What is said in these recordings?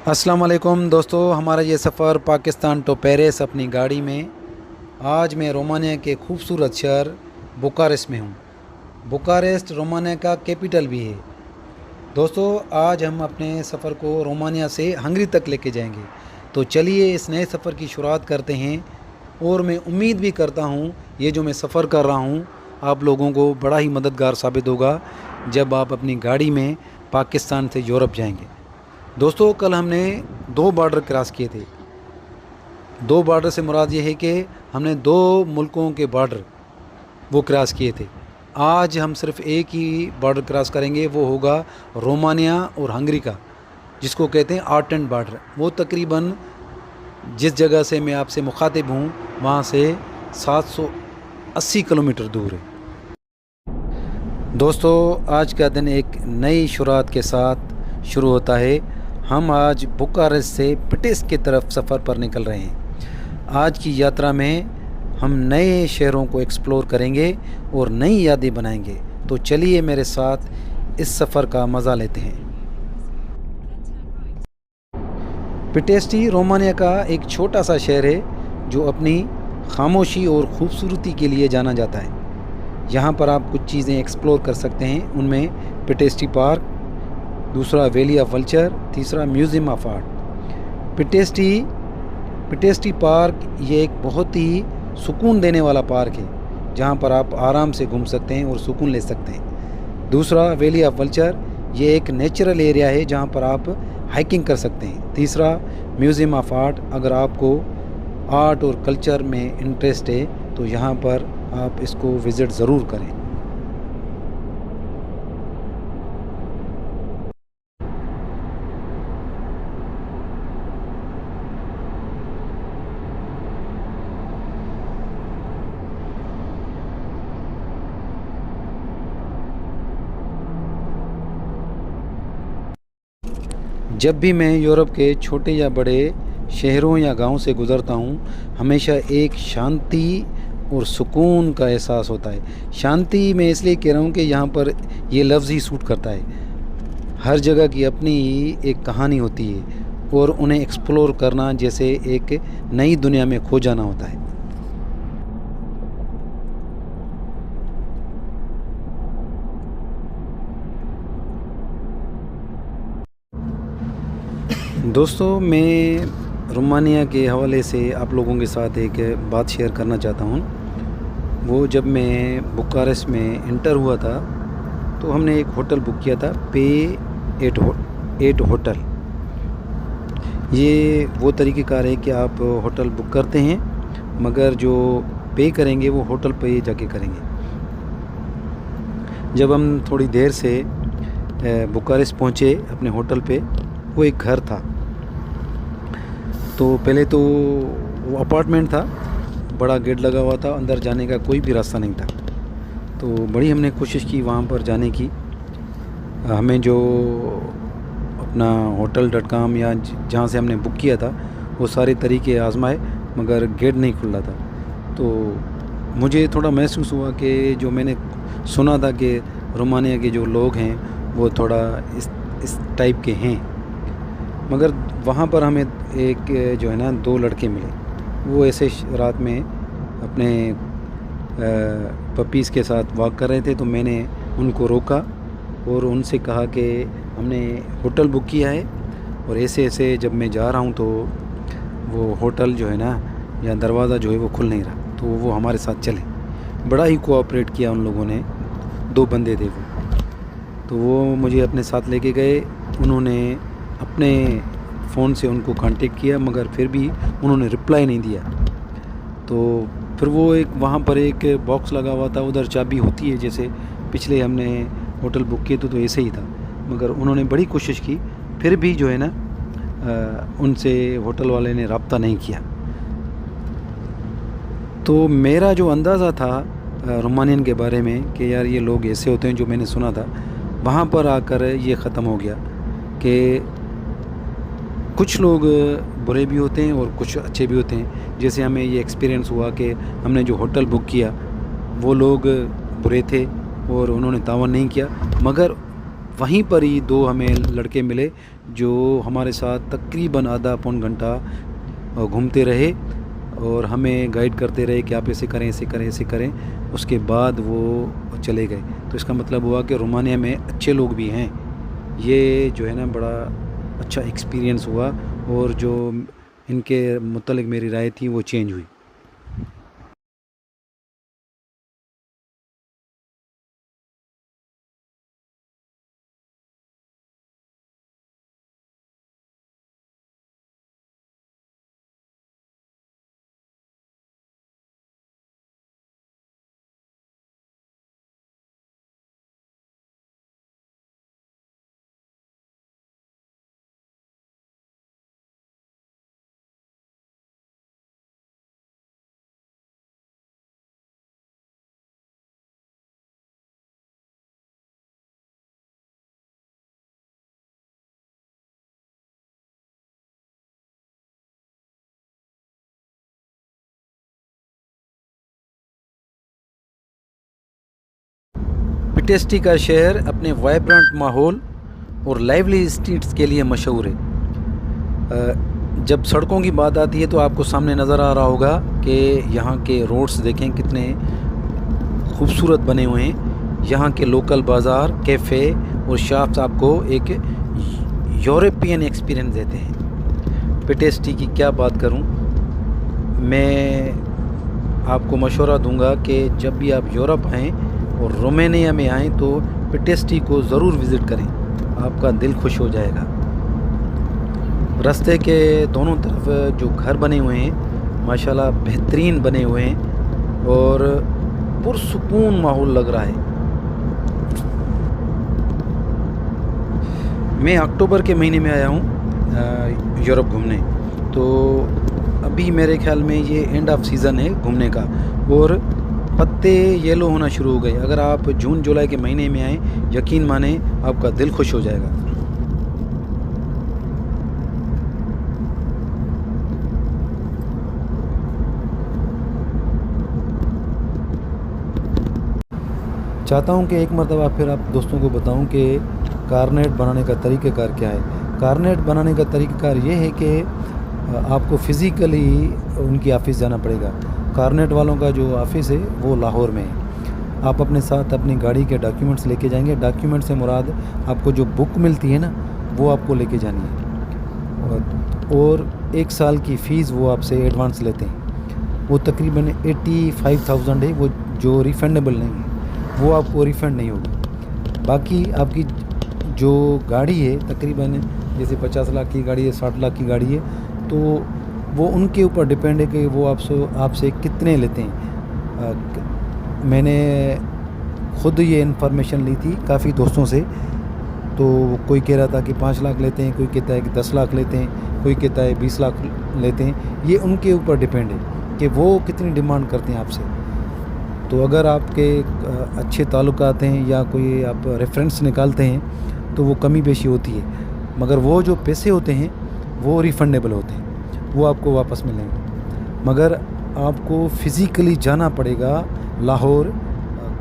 अस्सलाम वालेकुम दोस्तों, हमारा ये सफ़र पाकिस्तान टू पेरिस अपनी गाड़ी में। आज मैं रोमानिया के खूबसूरत शहर बुखारेस्ट में हूँ। बुखारेस्ट रोमानिया का कैपिटल भी है। दोस्तों, आज हम अपने सफ़र को रोमानिया से हंगरी तक लेके जाएंगे। तो चलिए इस नए सफ़र की शुरुआत करते हैं। और मैं उम्मीद भी करता हूँ ये जो मैं सफ़र कर रहा हूँ आप लोगों को बड़ा ही मददगार साबित होगा जब आप अपनी गाड़ी में पाकिस्तान से यूरोप जाएंगे। दोस्तों, कल हमने 2 बॉर्डर क्रॉस किए थे। 2 बॉर्डर से मुराद ये है कि हमने 2 मुल्कों के बॉर्डर वो क्रॉस किए थे। आज हम सिर्फ एक ही बॉर्डर क्रॉस करेंगे, वो होगा रोमानिया और हंगरी का, जिसको कहते हैं आर्टन बॉर्डर। वो तकरीबन जिस जगह से मैं आपसे मुखातिब हूँ वहाँ से 780 किलोमीटर दूर है। दोस्तों, आज का दिन एक नई शुरुआत के साथ शुरू होता है। हम आज बुखारेस्ट से पिटेस्क की तरफ सफ़र पर निकल रहे हैं। आज की यात्रा में हम नए शहरों को एक्सप्लोर करेंगे और नई यादें बनाएंगे। तो चलिए मेरे साथ इस सफ़र का मज़ा लेते हैं। पिटेस्टी रोमानिया का एक छोटा सा शहर है जो अपनी खामोशी और ख़ूबसूरती के लिए जाना जाता है। यहाँ पर आप कुछ चीज़ें एक्सप्लोर कर सकते हैं। उनमें पिटेस्टी पार्क, दूसरा वैली ऑफ वल्चर, तीसरा museum of art. Pitesti park ये एक बहुत ही सुकून देने वाला पार्क है जहाँ पर आप आराम से घूम सकते हैं और सुकून ले सकते हैं। दूसरा वैली ऑफ वल्चर, ये एक नेचुरल एरिया है जहाँ पर आप हाइकिंग कर सकते हैं। तीसरा म्यूज़ियम ऑफ आर्ट, अगर आपको आर्ट और कल्चर में इंटरेस्ट है तो यहाँ पर आप इसको विज़िट ज़रूर करें। जब भी मैं यूरोप के छोटे या बड़े शहरों या गांव से गुज़रता हूं, हमेशा एक शांति और सुकून का एहसास होता है। शांति मैं इसलिए कह रहा हूं कि यहाँ पर ये लफ्ज़ ही सूट करता है। हर जगह की अपनी ही एक कहानी होती है और उन्हें एक्सप्लोर करना जैसे एक नई दुनिया में खो जाना होता है। दोस्तों, मैं रोमानिया के हवाले से आप लोगों के साथ एक बात शेयर करना चाहता हूँ। वो जब मैं बुखारेस्ट में इंटर हुआ था तो हमने एक होटल बुक किया था, पे एट होटल। ये वो तरीक़ेकार है कि आप होटल बुक करते हैं मगर जो पे करेंगे वो होटल पे जाके करेंगे। जब हम थोड़ी देर से बुखारेस्ट पहुँचे अपने होटल पे, वो एक घर था। तो पहले तो वो अपार्टमेंट था, बड़ा गेट लगा हुआ था, अंदर जाने का कोई भी रास्ता नहीं था। तो बड़ी हमने कोशिश की वहाँ पर जाने की। हमें जो अपना hotel.com या जहाँ से हमने बुक किया था वो सारे तरीके आजमाए मगर गेट नहीं खुल रहा था। तो मुझे थोड़ा महसूस हुआ कि जो मैंने सुना था कि रोमानिया के जो लोग हैं वो थोड़ा इस टाइप के हैं, मगर वहाँ पर हमें एक जो है ना 2 लड़के मिले। वो ऐसे रात में अपने पपीज़ के साथ वॉक कर रहे थे। तो मैंने उनको रोका और उनसे कहा कि हमने होटल बुक किया है और ऐसे ऐसे जब मैं जा रहा हूँ तो वो होटल जो है ना या दरवाज़ा जो है वो खुल नहीं रहा। तो वो हमारे साथ चले। बड़ा ही कोऑपरेट किया उन लोगों ने। 2 बंदे थे वो। तो वो मुझे अपने साथ लेके गए। उन्होंने अपने फ़ोन से उनको कांटेक्ट किया मगर फिर भी उन्होंने रिप्लाई नहीं दिया। तो फिर वो एक वहाँ पर एक बॉक्स लगा हुआ था, उधर चाबी होती है जैसे पिछले हमने होटल बुक किए तो ऐसे ही था। मगर उन्होंने बड़ी कोशिश की फिर भी जो है ना उनसे होटल वाले ने रब्ता नहीं किया। तो मेरा जो अंदाज़ा था रोमानियन के बारे में कि यार ये लोग ऐसे होते हैं जो मैंने सुना था, वहाँ पर आकर ये ख़त्म हो गया कि कुछ लोग बुरे भी होते हैं और कुछ अच्छे भी होते हैं। जैसे हमें ये एक्सपीरियंस हुआ कि हमने जो होटल बुक किया वो लोग बुरे थे और उन्होंने तावन नहीं किया, मगर वहीं पर ही दो हमें लड़के मिले जो हमारे साथ तकरीबन आधा पौन घंटा घूमते रहे और हमें गाइड करते रहे कि आप ऐसे करें, ऐसे करें, ऐसे करें। उसके बाद वो चले गए। तो इसका मतलब हुआ कि रोमानिया में अच्छे लोग भी हैं। ये जो है ना बड़ा अच्छा एक्सपीरियंस हुआ और जो इनके मुतालिक मेरी राय थी वो चेंज हुई। पिटेस्टी का शहर अपने वाइब्रेंट माहौल और लाइवली स्ट्रीट्स के लिए मशहूर है। जब सड़कों की बात आती है तो आपको सामने नज़र आ रहा होगा कि यहाँ के रोड्स देखें कितने खूबसूरत बने हुए हैं। यहाँ के लोकल बाज़ार, कैफ़े और शॉप्स आपको एक यूरोपियन एक्सपीरियंस देते हैं। पिटेस्टी की क्या बात करूँ, मैं आपको मशवरा दूंगा कि जब भी आप यूरोप आएँ और रोमानिया में आएँ तो पिटेस्टी को ज़रूर विज़िट करें, आपका दिल खुश हो जाएगा। रास्ते के दोनों तरफ जो घर बने हुए हैं माशाल्लाह बेहतरीन बने हुए हैं और पुरसुकून माहौल लग रहा है। मैं अक्टूबर के महीने में आया हूँ यूरोप घूमने, तो अभी मेरे ख्याल में ये एंड ऑफ सीज़न है घूमने का और पत्ते येलो होना शुरू हो गए। अगर आप जून जुलाई के महीने में आएँ, यकीन माने आपका दिल खुश हो जाएगा। चाहता हूँ कि एक मरतबा फिर आप दोस्तों को बताऊँ कि कार्नेट बनाने का तरीक़ाकार क्या है। कार्नेट बनाने का तरीक़ाकार ये है कि आपको फ़िज़िकली उनकी ऑफ़िस जाना पड़ेगा। कार्नेट वालों का जो ऑफ़िस है वो लाहौर में है। आप अपने साथ अपनी गाड़ी के डॉक्यूमेंट्स लेके जाएंगे। डॉक्यूमेंट से मुराद आपको जो बुक मिलती है ना वो आपको लेके जानी है और 1 साल की फ़ीस वो आपसे एडवांस लेते हैं। वो तकरीबन 85,000 है, वो जो रिफ़ंडेबल नहीं है, वो आपको रिफ़ंड नहीं होगी। बाकी आपकी जो गाड़ी है तकरीबन जैसे 50 लाख की गाड़ी है, 60 लाख की गाड़ी है, तो वो उनके ऊपर डिपेंड है कि वो आपसे कितने लेते हैं। मैंने ख़ुद ये इन्फॉर्मेशन ली थी काफ़ी दोस्तों से, तो कोई कह रहा था कि 5 लाख लेते हैं, कोई कहता है कि 10 लाख लेते हैं, कोई कहता है 20 लाख लेते हैं। ये उनके ऊपर डिपेंड है कि वो कितनी डिमांड करते हैं आपसे। तो अगर आपके अच्छे ताल्लुकात हैं या कोई आप रेफरेंस निकालते हैं तो वो कमी बेशी होती है, मगर वो जो पैसे होते हैं वो रिफ़ंडेबल होते हैं, वो आपको वापस मिलेंगे। मगर आपको फ़िज़िकली जाना पड़ेगा लाहौर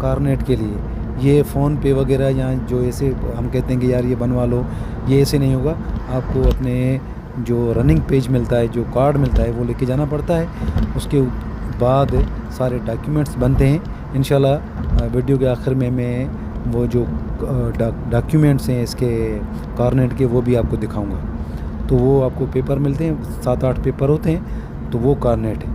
कार्नेट के लिए। ये फ़ोन पे वगैरह या जो ऐसे हम कहते हैं कि यार ये बनवा लो, ये ऐसे नहीं होगा। आपको अपने जो रनिंग पेज मिलता है, जो कार्ड मिलता है, वो लेके जाना पड़ता है। उसके बाद सारे डॉक्यूमेंट्स बनते हैं। इंशाल्लाह वीडियो के आखिर में मैं वो जो डॉक्यूमेंट्स हैं इसके कार्नेट के वो भी आपको दिखाऊंगा। तो वो आपको पेपर मिलते हैं, 7-8 पेपर होते हैं, तो वो कार्नेट है।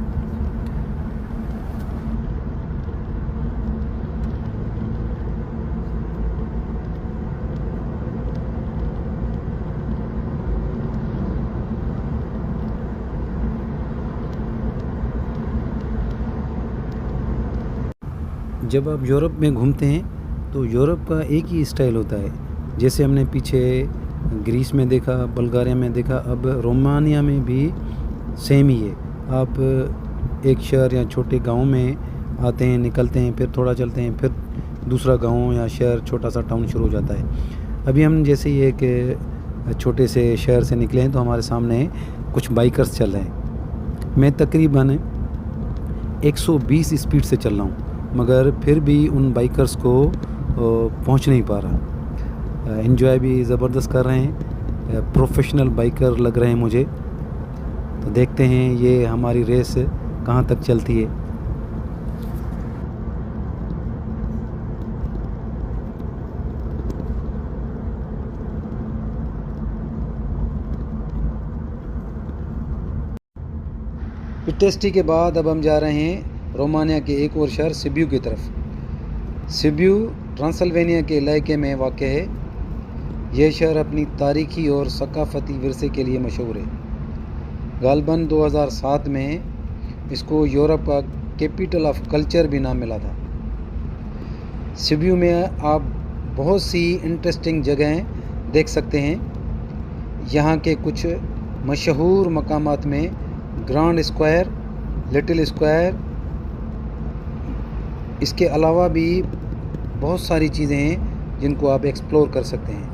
जब आप यूरोप में घूमते हैं तो यूरोप का एक ही स्टाइल होता है। जैसे हमने पीछे ग्रीस में देखा, बल्गारिया में देखा, अब रोमानिया में भी सेम ही है। आप एक शहर या छोटे गांव में आते हैं, निकलते हैं, फिर थोड़ा चलते हैं, फिर दूसरा गांव या शहर, छोटा सा टाउन शुरू हो जाता है। अभी हम जैसे ही एक छोटे से शहर से निकले हैं तो हमारे सामने कुछ बाइकर्स चल रहे हैं। मैं तकरीबन 120 स्पीड से चल रहा हूँ, मगर फिर भी उन बाइकर्स को पहुँच नहीं पा रहा। एंजॉय भी ज़बरदस्त कर रहे हैं। प्रोफेशनल बाइकर लग रहे हैं मुझे। तो देखते हैं ये हमारी रेस कहाँ तक चलती है। पिटेस्टी के बाद अब हम जा रहे हैं रोमानिया के एक और शहर सिबियू की तरफ। सिबियू ट्रांसल्वेनिया के इलाके में वाक़ है। यह शहर अपनी तारीखी और सकाफ़ती विरसे के लिए मशहूर है। गालबन 2007 में इसको यूरोप का कैपिटल ऑफ कल्चर भी नाम मिला था। सिबियू में आप बहुत सी इंटरेस्टिंग जगहें देख सकते हैं। यहाँ के कुछ मशहूर मकामात में ग्रांड स्क्वायर, लिटिल स्क्वायर, इसके अलावा भी बहुत सारी चीज़ें हैं जिनको आप एक्सप्लोर कर सकते हैं।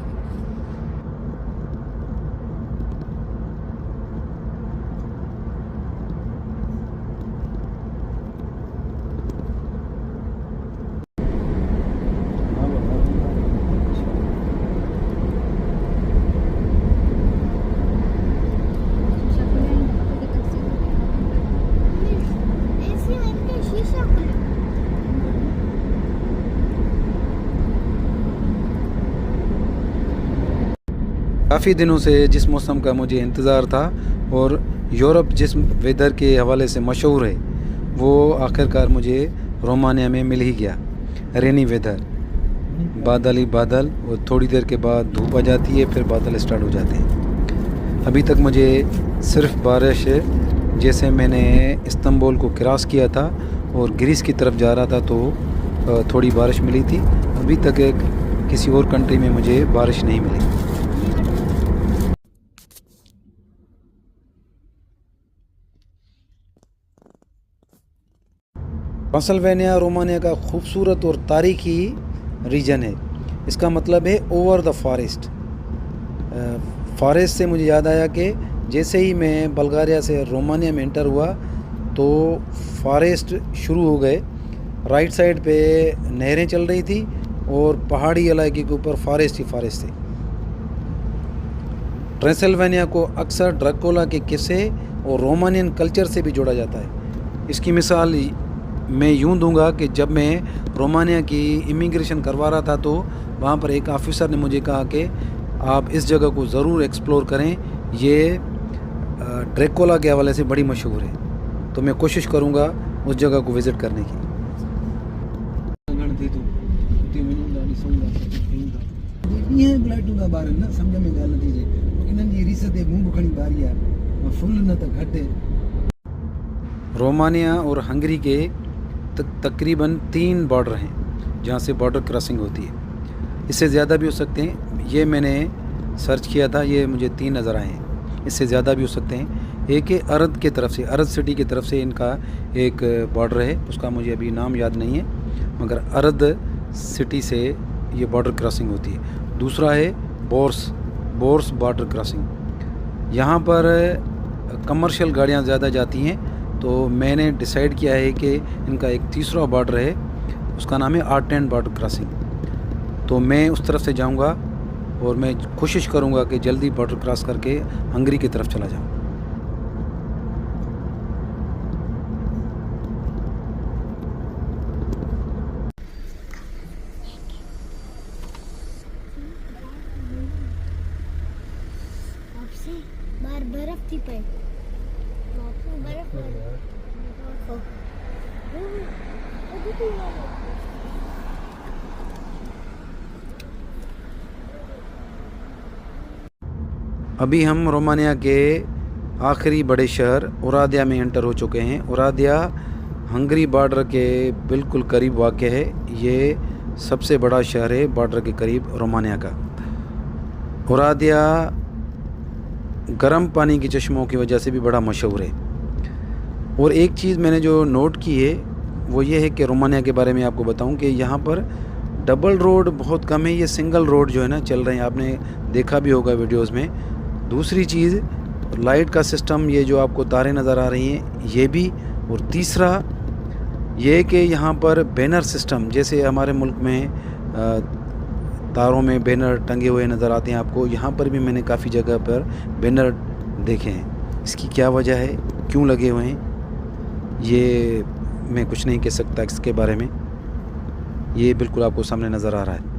काफ़ी दिनों से जिस मौसम का मुझे इंतज़ार था और यूरोप जिस वेदर के हवाले से मशहूर है, वो आखिरकार मुझे रोमानिया में मिल ही गया। रेनी वेदर, बादल ही बादल, और थोड़ी देर के बाद धूप आ जाती है, फिर बादल स्टार्ट हो जाते हैं। अभी तक मुझे सिर्फ बारिश, जैसे मैंने इस्तांबुल को क्रॉस किया था और ग्रीस की तरफ जा रहा था तो थोड़ी बारिश मिली थी। अभी तक किसी और कंट्री में मुझे बारिश नहीं मिली। ट्रांसल्वेनिया रोमानिया का खूबसूरत और तारीखी रीजन है। इसका मतलब है ओवर द फॉरेस्ट। फॉरेस्ट से मुझे याद आया कि जैसे ही मैं बल्गारिया से रोमानिया में एंटर हुआ तो फॉरेस्ट शुरू हो गए। राइट साइड पे नहरें चल रही थी और पहाड़ी इलाके के ऊपर फॉरेस्ट ही फॉरेस्ट थे। ट्रांसल्वेनिया को अक्सर ड्रैकुला के किस्से और रोमानियन कल्चर से भी जोड़ा जाता है। इसकी मिसाल मैं यूं दूंगा कि जब मैं रोमानिया की इमिग्रेशन करवा रहा था तो वहाँ पर एक ऑफिसर ने मुझे कहा कि आप इस जगह को ज़रूर एक्सप्लोर करें, ये ड्रैकुला के हवाले से बड़ी मशहूर है। तो मैं कोशिश करूँगा उस जगह को विज़िट करने की। रोमानिया और हंगरी के तकरीबन 3 बॉर्डर हैं जहाँ से बॉर्डर क्रॉसिंग होती है। इससे ज़्यादा भी हो सकते हैं। ये मैंने सर्च किया था, ये मुझे 3 नज़र आए हैं। इससे ज़्यादा भी हो सकते हैं। एक है अरद के तरफ से, अरद सिटी की तरफ से इनका एक बॉर्डर है, उसका मुझे अभी नाम याद नहीं है, मगर अरद सिटी से ये बॉर्डर क्रॉसिंग होती है। दूसरा है बोर्स बॉर्डर क्रॉसिंग। यहाँ पर कमर्शियल गाड़ियाँ ज़्यादा जाती हैं, तो मैंने डिसाइड किया है कि इनका एक तीसरा बॉर्डर है, उसका नाम है आर्टेन बॉर्डर क्रॉसिंग। तो मैं उस तरफ से जाऊंगा और मैं कोशिश करूंगा कि जल्दी बॉर्डर क्रॉस करके हंगरी की तरफ चला जाऊं। बाहर बर्फ थी पे बर्फ अभी हम रोमानिया के आखिरी बड़े शहर ओरादिया में एंटर हो चुके हैं। ओरादिया हंगरी बॉर्डर के बिल्कुल करीब वाक़ है। ये सबसे बड़ा शहर है बॉर्डर के करीब रोमानिया का। ओरादिया गर्म पानी की चश्मों की वजह से भी बड़ा मशहूर है। और एक चीज़ मैंने जो नोट की है वो ये है कि रोमानिया के बारे में आपको बताऊं कि यहाँ पर डबल रोड बहुत कम है। ये सिंगल रोड जो है ना चल रहे हैं, आपने देखा भी होगा वीडियोस में। दूसरी चीज़ लाइट का सिस्टम, ये जो आपको तारें नज़र आ रही हैं ये भी। और तीसरा ये कि यहाँ पर बैनर सिस्टम, जैसे हमारे मुल्क में तारों में बैनर टंगे हुए नज़र आते हैं आपको। यहाँ पर भी मैंने काफ़ी जगह पर बैनर देखे हैं। इसकी क्या वजह है, क्यों लगे हुए हैं, ये मैं कुछ नहीं कह सकता इसके बारे में। ये बिल्कुल आपको सामने नज़र आ रहा है।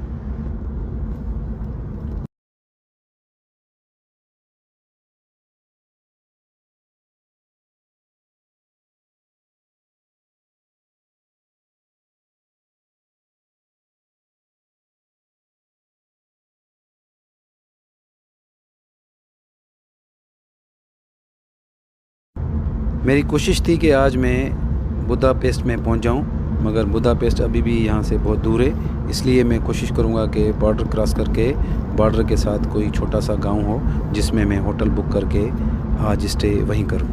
मेरी कोशिश थी कि आज मैं बुदापेस्ट में पहुंच जाऊं, मगर बुदापेस्ट अभी भी यहाँ से बहुत दूर है। इसलिए मैं कोशिश करूँगा कि बॉर्डर क्रॉस करके बॉर्डर के साथ कोई छोटा सा गांव हो जिसमें मैं होटल बुक करके आज स्टे वहीं करूँ।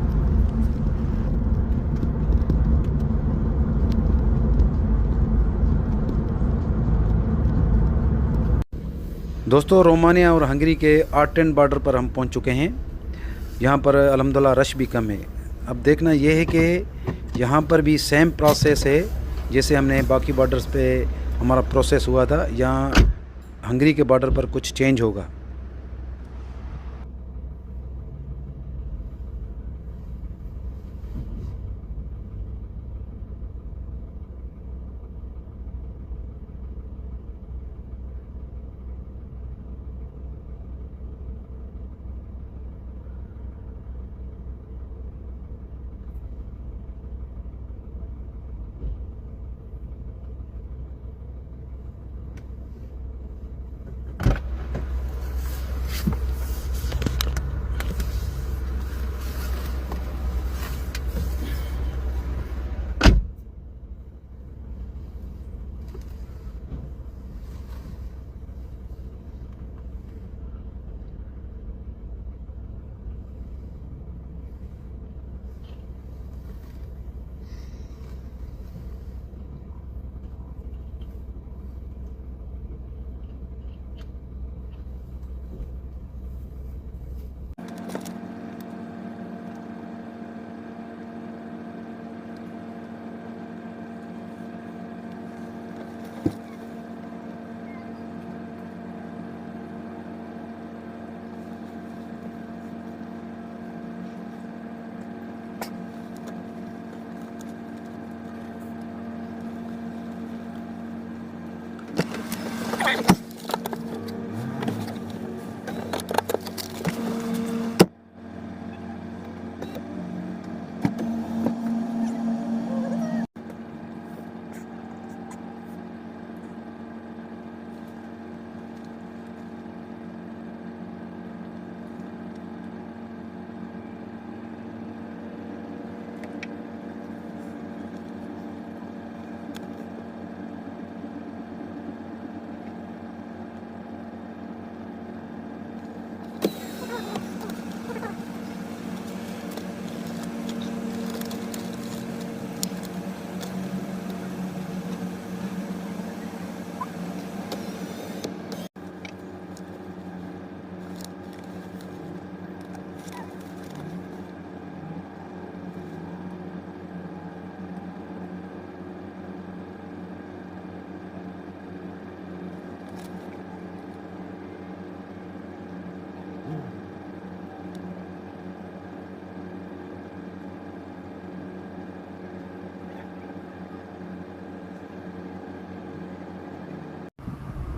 दोस्तों, रोमानिया और हंगरी के आर्टेन बॉर्डर पर हम पहुंच चुके हैं। यहाँ पर अल्हम्दुलिल्लाह रश भी कम है। अब देखना यह है कि यहाँ पर भी सेम प्रोसेस है जैसे हमने बाकी बॉर्डर्स पे हमारा प्रोसेस हुआ था। यहाँ हंगरी के बॉर्डर पर कुछ चेंज होगा।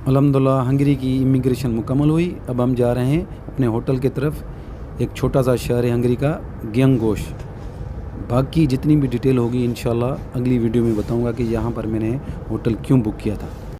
अल्हम्दुलिल्लाह हंगरी की इमिग्रेशन मुकम्मल हुई। अब हम जा रहे हैं अपने होटल की तरफ। एक छोटा सा शहर है हंगरी का, ग्यांगोश। बाकी जितनी भी डिटेल होगी इंशाल्लाह अगली वीडियो में बताऊंगा कि यहाँ पर मैंने होटल क्यों बुक किया था।